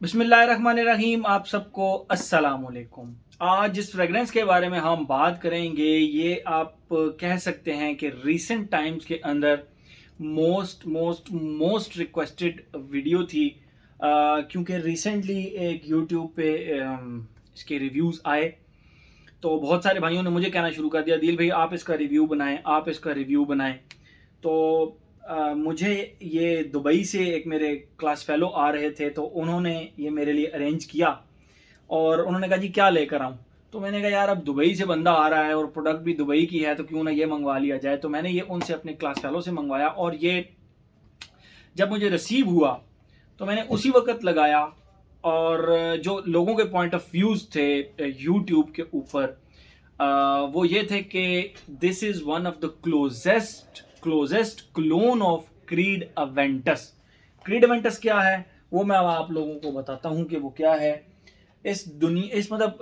बिस्मिल्लाहिर्रहमानिर्रहीम। आप सबको अस्सलाम वालेकुम। आज जिस फ्रेगरेंस के बारे में हम बात करेंगे ये आप कह सकते हैं कि रीसेंट टाइम्स के अंदर मोस्ट रिक्वेस्टेड वीडियो थी, क्योंकि रिसेंटली एक यूट्यूब पे इसके रिव्यूज़ आए तो बहुत सारे भाइयों ने मुझे कहना शुरू कर दिया, दिल भाई आप इसका रिव्यू बनाएं, आप इसका रिव्यू बनाएं। तो मुझे ये दुबई से एक मेरे क्लास फेलो आ रहे थे, तो उन्होंने ये मेरे लिए अरेंज किया और उन्होंने कहा जी क्या लेकर आऊँ। तो मैंने कहा यार अब दुबई से बंदा आ रहा है और प्रोडक्ट भी दुबई की है तो क्यों ना ये मंगवा लिया जाए। तो मैंने ये उनसे अपने क्लास फेलो से मंगवाया और ये जब मुझे रिसीव हुआ तो मैंने उसी वक्त लगाया। और जो लोगों के पॉइंट ऑफ व्यूज़ थे यूट्यूब के ऊपर वो ये थे कि this is one of the closest clone of Creed Aventus. Creed Aventus क्या है वो मैं अब आप लोगों को बताता हूँ कि वो क्या है। इस मतलब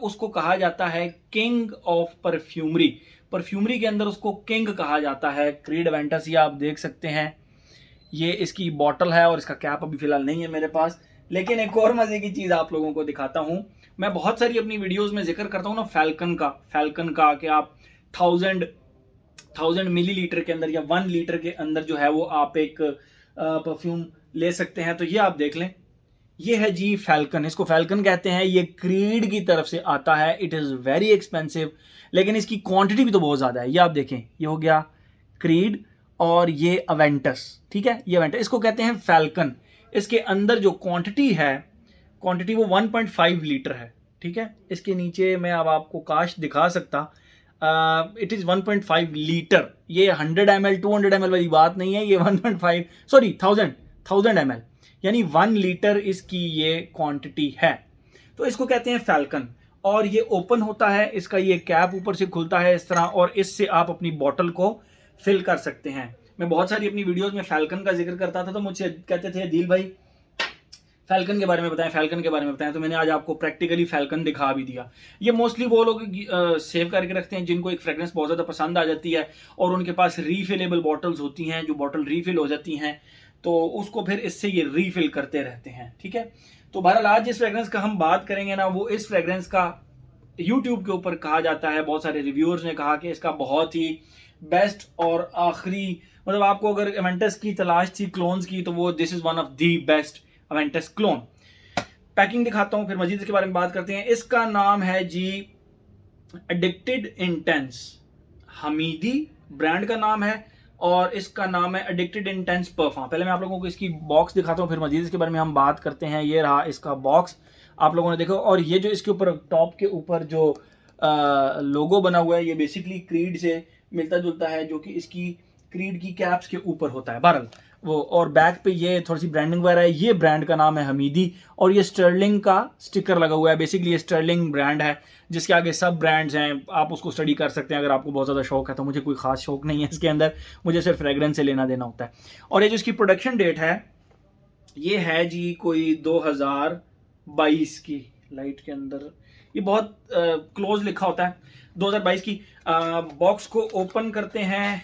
उसको कहा जाता है किंग ऑफ परफ्यूमरी के अंदर उसको किंग कहा जाता है क्रीड अवेंटस। ये आप देख सकते हैं, ये इसकी बॉटल है और इसका कैप अभी फिलहाल नहीं है मेरे पास। लेकिन एक और मज़े की चीज़ आप लोगों को दिखाता हूँ। मैं बहुत सारी अपनी वीडियोस में जिक्र करता हूँ ना फैल्कन का कि आप 1000 मिलीलीटर के अंदर या 1 लीटर के अंदर जो है वो आप एक परफ्यूम ले सकते हैं। तो ये आप देख लें, ये है जी फैल्कन, इसको फैल्कन कहते हैं। ये क्रीड की तरफ से आता है। इट इज़ वेरी एक्सपेंसिव, लेकिन इसकी क्वांटिटी भी तो बहुत ज़्यादा है। ये आप देखें, ये हो गया क्रीड और ये अवेंटस, ठीक है। ये अवेंटस इसको कहते हैं फैल्कन। इसके अंदर जो क्वांटिटी वो 1.5 लीटर है, ठीक है। इसके नीचे मैं अब आपको काश दिखा सकता, इट इज़ 1.5 लीटर। ये 100 ml 200 ml वाली बात नहीं है, ये 1.5 सॉरी 1000 ml यानी 1 लीटर इसकी ये क्वांटिटी है। तो इसको कहते हैं फैल्कन और ये ओपन होता है, इसका ये कैप ऊपर से खुलता है इस तरह और इससे आप अपनी बॉटल को फिल कर सकते हैं। मैं बहुत सारी अपनी वीडियोस में फैल्कन का जिक्र करता था तो मुझसे कहते थे दिल भाई फैल्कन के बारे में बताएं, तो मैंने आज आपको प्रैक्टिकली फैल्कन दिखा भी दिया। ये मोस्टली वो लोग सेव करके रखते हैं जिनको एक फ्रेगरेंस बहुत ज़्यादा पसंद आ जाती है और उनके पास रीफिलेबल बॉटल्स होती हैं, जो बॉटल रीफिल हो जाती हैं तो उसको फिर इससे ये रीफिल करते रहते हैं, ठीक है। तो बहरहाल आज जिस फ्रेगरेंस का हम बात करेंगे ना वो इस फ्रेगरेंस का यूट्यूब के ऊपर कहा जाता है, बहुत सारे रिव्यूअर्स ने कहा कि इसका बहुत ही बेस्ट और आखिरी, मतलब आपको अगर अवेंटस की तलाश थी क्लोन्स की तो वो this is one of the best Aventus clone. Packing दिखाता हूँ फिर मजीद इसके बारे में बात करते हैं। इसका नाम है जी एडिक्टेड इंटेंस, हमीदी ब्रांड का नाम है और इसका नाम है एडिक्टेड इंटेंस परफ्यूम। पहले मैं आप लोगों को इसकी बॉक्स दिखाता हूँ फिर मजीद इसके बारे में हम बात करते हैं। ये रहा इसका बॉक्स, आप लोगों ने देखो। और ये जो इसके ऊपर टॉप के ऊपर जो लोगो बना हुआ है ये बेसिकली क्रीड से मिलता जुलता है, जो कि इसकी क्रीड की कैप्स के ऊपर होता है बहरहाल वो। और बैक पे ये थोड़ी सी ब्रांडिंग वगैरह है। ये ब्रांड का नाम है हमीदी और ये स्टर्लिंग का स्टिकर लगा हुआ है। बेसिकली ये स्टर्लिंग ब्रांड है जिसके आगे सब ब्रांड्स हैं, आप उसको स्टडी कर सकते हैं अगर आपको बहुत ज़्यादा शौक है। तो मुझे कोई खास शौक नहीं है इसके अंदर, मुझे सिर्फ फ्रेगरेंस से लेना देना होता है। और ये जो इसकी प्रोडक्शन डेट है ये है जी कोई 2022 की, लाइट के अंदर ये बहुत क्लोज लिखा होता है 2022 की। बॉक्स को ओपन करते हैं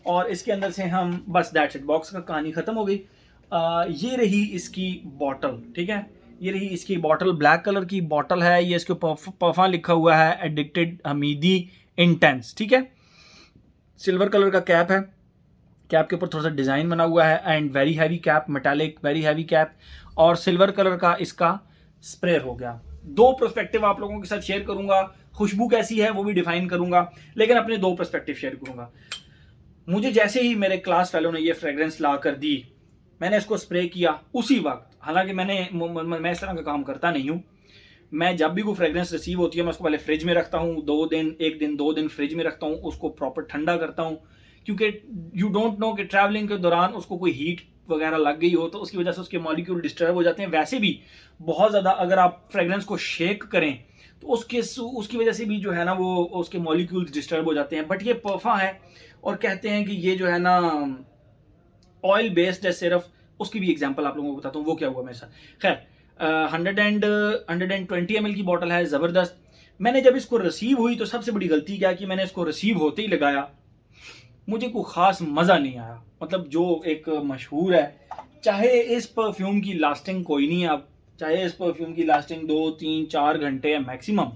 और इसके अंदर से हम बस दैट्स इट, बॉक्स का कहानी ख़त्म हो गई। ये रही इसकी बॉटल, ठीक है। ये रही इसकी बॉटल, ब्लैक कलर की बॉटल है। ये इसके परफा लिखा हुआ है एडिक्टेड हमीदी इंटेंस, ठीक है। सिल्वर कलर का कैप है, कैप के ऊपर थोड़ा सा डिज़ाइन बना हुआ है and very heavy cap, metallic very heavy cap और सिल्वर कलर का इसका स्प्रे हो गया। दो पर्सपेक्टिव आप लोगों के साथ शेयर करूंगा, खुशबू कैसी है वो भी डिफाइन करूंगा, लेकिन अपने दो पर्सपेक्टिव शेयर करूंगा। मुझे जैसे ही मेरे क्लास फेलो ने ये फ्रेग्रेंस ला कर दी, मैंने इसको स्प्रे किया उसी वक्त। हालांकि मैं इस तरह का काम करता नहीं हूँ। मैं जब भी कोई फ्रेग्रेंस रिसीव होती है मैं उसको पहले फ्रिज में रखता हूँ, 2 दिन 1 दिन 2 दिन फ्रिज में रखता हूँ, उसको प्रॉपर ठंडा करता हूँ, क्योंकि यू डोंट नो कि ट्रैवलिंग के दौरान उसको कोई हीट वगैरह लग गई हो तो उसकी वजह से उसके मॉलिक्यूल डिस्टर्ब हो जाते हैं। वैसे भी बहुत ज़्यादा अगर आप फ्रेग्रेंस को शेक करें तो उसकी वजह से भी जो है ना वो उसके मॉलिक्यूल्स डिस्टर्ब हो जाते हैं। बट ये परफा है और कहते हैं कि ये जो है ना ऑयल बेस्ड है सिर्फ। उसकी भी एग्जांपल आप लोगों को बताता हूँ वो क्या हुआ मेरे साथ। खैर 120 ml की बॉटल है, ज़बरदस्त। मैंने जब इसको रिसीव हुई तो सबसे बड़ी गलती क्या कि मैंने इसको रिसीव होते ही लगाया, मुझे कोई ख़ास मज़ा नहीं आया। मतलब जो एक मशहूर है चाहे इस परफ्यूम की लास्टिंग कोई नहीं है, अब चाहे इस परफ्यूम की लास्टिंग 2 3 4 घंटे है मैक्सिमम,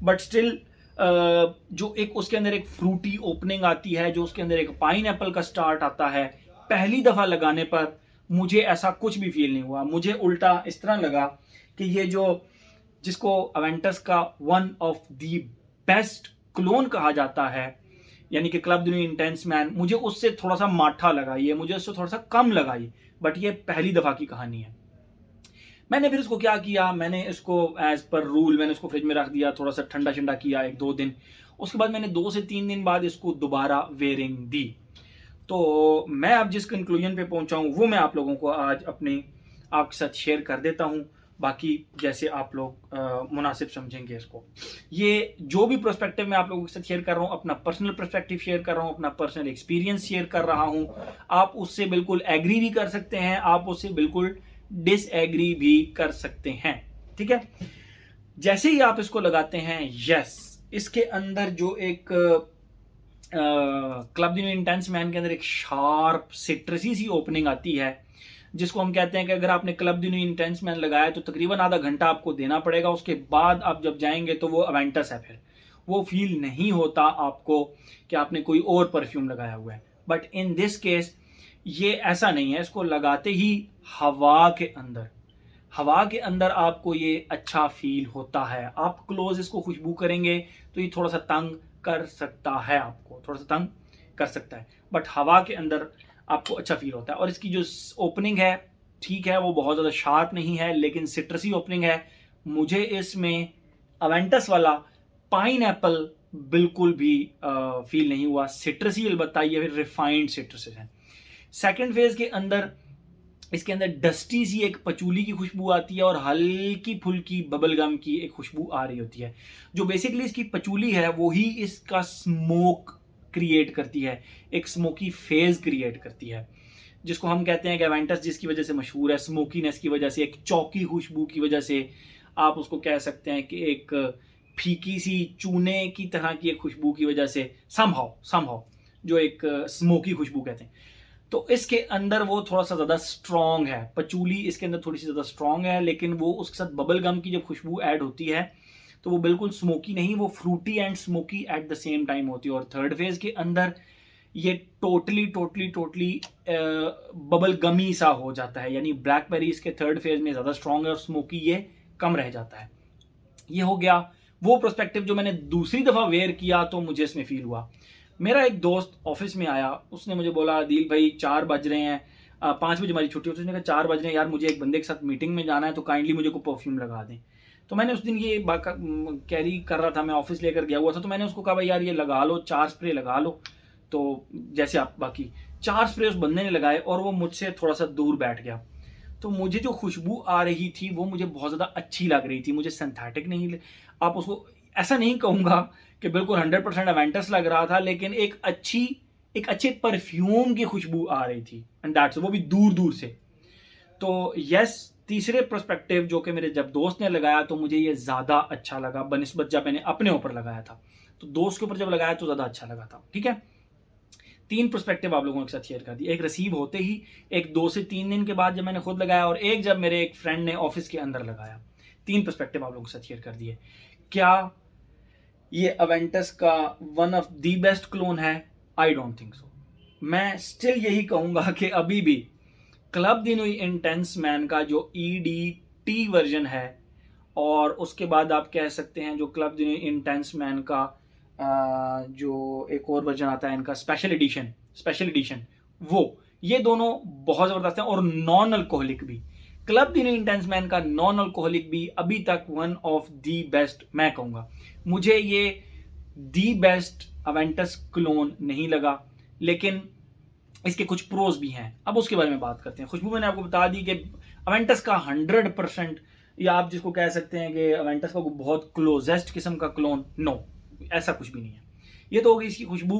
बट स्टिल जो एक उसके अंदर एक फ्रूटी ओपनिंग आती है, जो उसके अंदर एक पाइन एप्पल का स्टार्ट आता है, पहली दफ़ा लगाने पर मुझे ऐसा कुछ भी फील नहीं हुआ। मुझे उल्टा इस तरह लगा कि ये जो जिसको अवेंटस का one of the best clone कहा जाता है, यानी कि club de Nuit Intense man, मुझे उससे थोड़ा सा माठा लगा, ये मुझे उससे थोड़ा सा कम लगा ये, बट ये पहली दफ़ा की कहानी है। मैंने फिर इसको क्या किया, मैंने इसको एज पर रूल मैंने इसको फ्रिज में रख दिया, थोड़ा सा ठंडा ठंडा किया 1 2 दिन। उसके बाद मैंने 2 से 3 दिन बाद इसको दोबारा वेयरिंग दी। तो मैं अब जिस कंक्लूजन पे पहुंचा हूँ वो मैं आप लोगों को आज अपने आपके साथ शेयर कर देता हूँ। बाकी जैसे आप लोग मुनासिब समझेंगे इसको। ये जो भी पर्सपेक्टिव मैं आप लोगों के साथ शेयर कर रहा हूँ, अपना पर्सनल पर्सपेक्टिव शेयर कर रहा हूँ, अपना पर्सनल एक्सपीरियंस शेयर कर रहा हूँ। आप उससे बिल्कुल एग्री भी कर सकते हैं, आप उससे बिल्कुल डिसएग्री भी कर सकते हैं, ठीक है। जैसे ही आप इसको लगाते हैं, यस, इसके अंदर जो एक club de Nuit Intense man के अंदर एक शार्प सिट्रसी सी ओपनिंग आती है, जिसको हम कहते हैं कि अगर आपने club de Nuit Intense man लगाया तो तकरीबन आधा घंटा आपको देना पड़ेगा। उसके बाद आप जब जाएंगे तो वो अवेंटस है, फिर वो फील नहीं होता आपको कि आपने कोई और परफ्यूम लगाया हुआ है। बट इन दिस केस ये ऐसा नहीं है। इसको लगाते ही हवा के अंदर आपको ये अच्छा फील होता है। आप क्लोज इसको खुशबू करेंगे तो ये थोड़ा सा तंग कर सकता है, आपको थोड़ा सा तंग कर सकता है, बट हवा के अंदर आपको अच्छा फील होता है। और इसकी जो ओपनिंग है, ठीक है, वो बहुत ज़्यादा शार्प नहीं है, लेकिन सिट्रसी ओपनिंग है। मुझे इसमें अवेंटस वाला पाइन एप्पल बिल्कुल भी फील नहीं हुआ। सिट्रसी अलबत्ता ये फिर रिफाइंड सिट्रस है। सेकेंड फेज के अंदर इसके अंदर डस्टी सी एक पचूली की खुशबू आती है और हल्की फुल्की बबल गम की एक खुशबू आ रही होती है। जो बेसिकली इसकी पचूली है वही इसका स्मोक क्रिएट करती है, एक स्मोकी फेज क्रिएट करती है, जिसको हम कहते हैं कि अवेंटस जिसकी वजह से मशहूर है, स्मोकीनेस की वजह से, एक चौकी खुशबू की वजह से। आप उसको कह सकते हैं कि एक फीकी सी चूने की तरह की एक खुशबू की वजह से, समहाउ जो एक स्मोकी खुशबू कहते हैं। तो इसके अंदर वो थोड़ा सा ज़्यादा स्ट्रॉन्ग है, पचूली इसके अंदर थोड़ी सी ज़्यादा स्ट्रॉन्ग है, लेकिन वो उसके साथ बबल गम की जब खुशबू ऐड होती है तो वो बिल्कुल स्मोकी नहीं, वो fruity and smoky at the same time होती है। और थर्ड फेज के अंदर ये टोटली बबल गमी सा हो जाता है, यानी ब्लैकबेरी इसके थर्ड फेज में ज़्यादा स्ट्रॉन्ग है और स्मोकी ये कम रह जाता है। ये हो गया वो पर्सपेक्टिव जो मैंने दूसरी दफ़ा वेयर किया तो मुझे इसमें फील हुआ। मेरा एक दोस्त ऑफिस में आया, उसने मुझे बोला, दिल भाई 4 बज रहे हैं, 5 बजे हमारी छुट्टी होती है। उसने कहा 4 बज रहे हैं यार, मुझे एक बंदे के साथ मीटिंग में जाना है, तो काइंडली मुझे को परफ्यूम लगा दें। तो मैंने उस दिन ये कैरी कर रहा था, मैं ऑफिस लेकर गया हुआ था, तो मैंने उसको कहा भाई यार ये लगा लो, 4 स्प्रे लगा लो। तो जैसे आप बाकी 4 स्प्रे उस बंदे ने लगाए और वो मुझसे थोड़ा सा दूर बैठ गया। तो मुझे जो खुशबू आ रही थी वो मुझे बहुत ज़्यादा अच्छी लग रही थी, मुझे सिंथेटिक नहीं, आप उसको ऐसा नहीं कहूँगा कि बिल्कुल 100% अवेंटस लग रहा था, लेकिन एक अच्छे परफ्यूम की खुशबू आ रही थी, एंड दैट्स वो भी दूर दूर से। तो यस, तीसरे पर्सपेक्टिव जो कि मेरे जब दोस्त ने लगाया तो मुझे ये ज़्यादा अच्छा लगा बनिस्बत जब मैंने अपने ऊपर लगाया था। तो दोस्त के ऊपर जब लगाया तो ज़्यादा अच्छा लगा था, ठीक है। 3 पर्सपेक्टिव आप लोगों के साथ शेयर कर दिए, एक रिसीव होते ही, एक 2 से 3 दिन के बाद जब मैंने खुद लगाया, और एक जब मेरे एक फ्रेंड ने ऑफिस के अंदर लगाया। 3 पर्सपेक्टिव आप लोगों के साथ शेयर कर दिए। क्या ये अवेंटस का one of the best clone है? I don't think so. मैं स्टिल यही कहूँगा कि अभी भी Club de Nuit Intense Man का जो EDT वर्जन है, और उसके बाद आप कह सकते हैं जो club de Nuit Intense Man का जो एक और वर्जन आता है इनका स्पेशल एडिशन, वो ये दोनों बहुत ज़बरदस्त हैं। और नॉन अल्कोहलिक भी, Club de Nuit Intense Man का नॉन अल्कोहलिक भी अभी तक वन ऑफ द बेस्ट मैं कहूँगा। मुझे ये दी बेस्ट अवेंटस क्लोन नहीं लगा, लेकिन इसके कुछ प्रोज भी हैं, अब उसके बारे में बात करते हैं। खुशबू मैंने आपको बता दी कि अवेंटस का 100%, या आप जिसको कह सकते हैं कि अवेंटस का बहुत क्लोजेस्ट किस्म का क्लोन, नो, ऐसा कुछ भी नहीं है। ये तो होगी इसकी खुशबू।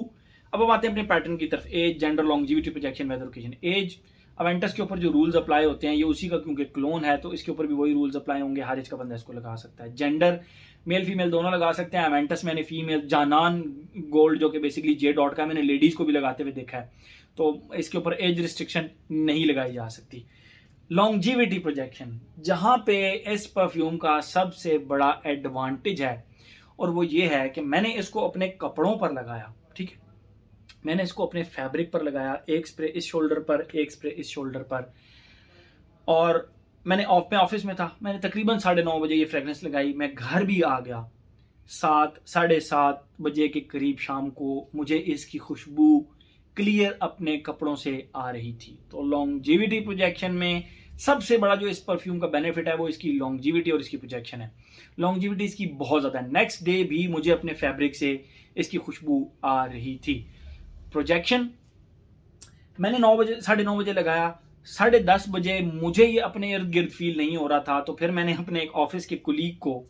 अब हम आते हैं अपने पैटर्न की तरफ। Age, gender, longevity, projection, weather, occasion. Age, Aventus के ऊपर जो रूल्स अप्लाई होते हैं ये उसी का, क्योंकि क्लोन है तो इसके ऊपर भी वही रूल्स अप्लाई होंगे, हर एज का बंदा इसको लगा सकता है। जेंडर, मेल फीमेल दोनों लगा सकते हैं। अवेंटस मैंने फीमेल जानान गोल्ड जो कि बेसिकली J.का, मैंने लेडीज़ को भी लगाते हुए देखा है, तो इसके ऊपर एज रिस्ट्रिक्शन नहीं लगाई जा सकती। लॉन्जिविटी प्रोजेक्शन, जहाँ पे इस परफ्यूम का सबसे बड़ा एडवांटेज है और वो ये है कि मैंने इसको अपने कपड़ों पर लगाया, ठीक है, मैंने इसको अपने फैब्रिक पर लगाया, एक स्प्रे इस शोल्डर पर, एक स्प्रे इस शोल्डर पर, और मैं ऑफिस में था, मैंने तकरीबन 9:30 बजे ये फ्रेगरेंस लगाई, मैं घर भी आ गया 7-7:30 बजे के करीब शाम को, मुझे इसकी खुशबू क्लियर अपने कपड़ों से आ रही थी। तो लॉन्जिविटी प्रोजेक्शन में सबसे बड़ा जो इस परफ्यूम का बेनिफिट है वो इसकी लॉन्जिविटी और इसकी प्रोजेक्शन है। लॉन्जिविटी इसकी बहुत ज़्यादा है, नेक्स्ट डे भी मुझे अपने फैब्रिक से इसकी खुशबू आ रही थी। प्रोजेक्शन मैंने 9:30 बजे लगाया, 10:30 बजे मुझे ये अपने इर्द गिर्द फील नहीं हो रहा था, तो फिर मैंने अपने एक ऑफिस के कुलीग को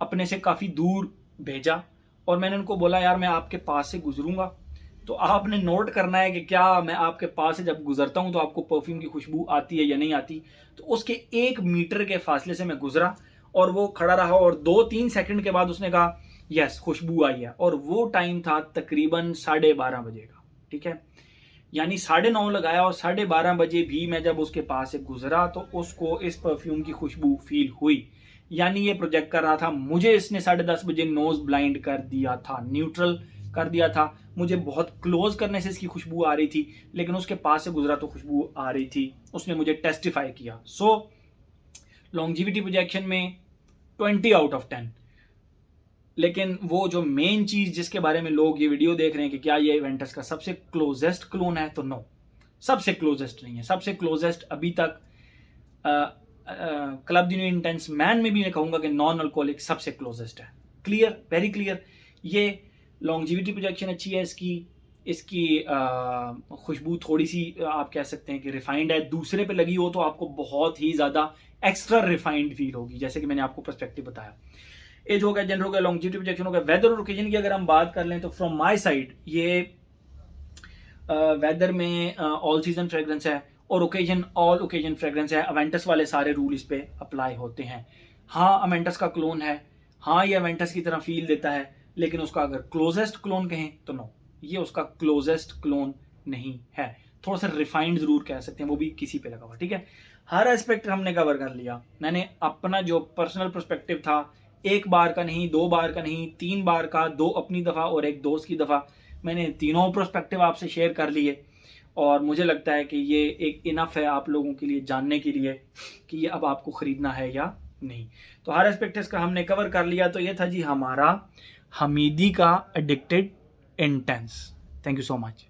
अपने से काफ़ी दूर भेजा और मैंने उनको बोला यार मैं आपके पास से गुजरूंगा, तो आपने नोट करना है कि क्या मैं आपके पास से जब गुजरता हूं तो आपको परफ्यूम की खुशबू आती है या नहीं आती। तो उसके 1 मीटर के फासले से मैं गुजरा और वो खड़ा रहा और 2-3 सेकंड के बाद उसने कहा यस खुशबू आई है, और वो टाइम था तकरीबन 12:30 बजे का, ठीक है, यानी 9:30 लगाया और 12:30 बजे भी मैं जब उसके पास से गुजरा तो उसको इस परफ्यूम की खुशबू फील हुई, यानी ये प्रोजेक्ट कर रहा था। मुझे इसने 10:30 बजे नोज ब्लाइंड कर दिया था, न्यूट्रल कर दिया था, मुझे बहुत क्लोज करने से इसकी खुशबू आ रही थी, लेकिन उसके पास से गुजरा तो खुशबू आ रही थी, उसने मुझे टेस्टिफाई किया। सो लॉन्जिविटी प्रोजेक्शन में 20/10। लेकिन वो जो मेन चीज जिसके बारे में लोग ये वीडियो देख रहे हैं कि क्या ये इवेंटस का सबसे क्लोजेस्ट क्लोन है, तो नो, सबसे क्लोजेस्ट नहीं है। सबसे क्लोजेस्ट अभी तक club de Nuit Intense man में भी मैं कहूंगा कि नॉन अल्कोहलिक सबसे क्लोजेस्ट है। Clear, very clear. ये लॉन्जिविटी प्रोजेक्शन अच्छी है इसकी खुशबू थोड़ी सी आप कह सकते हैं कि रिफाइंड है, दूसरे पे लगी हो तो आपको बहुत ही ज़्यादा एक्स्ट्रा रिफाइंड फील होगी, जैसे कि मैंने आपको पर्सपेक्टिव बताया। एज हो गया, जेंडर हो गया, लॉन्जिविटी प्रोजेक्शन हो गया। वेदर और ओकेजन की अगर हम बात कर लें तो फ्रॉम माय साइड ये वेदर में ऑल सीजन फ्रेग्रेंस है और ओकेजन ऑल ओकेजन फ्रेग्रेंस है। अवेंटस वाले सारे रूल इस पे अप्लाई होते हैं। हाँ अवेंटस का क्लोन है, हाँ ये अवेंटस की तरह फील देता है, लेकिन उसका अगर क्लोजेस्ट क्लोन कहें तो नो, ये उसका क्लोजेस्ट क्लोन नहीं है। थोड़ा सा रिफाइंड जरूर कह सकते हैं, वो भी किसी पे लगा हुआ, ठीक है। हर एस्पेक्ट हमने कवर कर लिया। मैंने अपना जो पर्सनल पर्सपेक्टिव था, 1 बार का नहीं, 2 बार का नहीं, 3 बार का, 2 अपनी दफ़ा और 1 दोस्त की दफ़ा, मैंने तीनों पर्सपेक्टिव आपसे शेयर कर लिए और मुझे लगता है कि ये एक इनफ है आप लोगों के लिए जानने के लिए कि ये अब आपको ख़रीदना है या नहीं। तो हर एस्पेक्ट इसका हमने कवर कर लिया। तो ये था जी हमारा हमीदी का addicted intense. Thank you so much.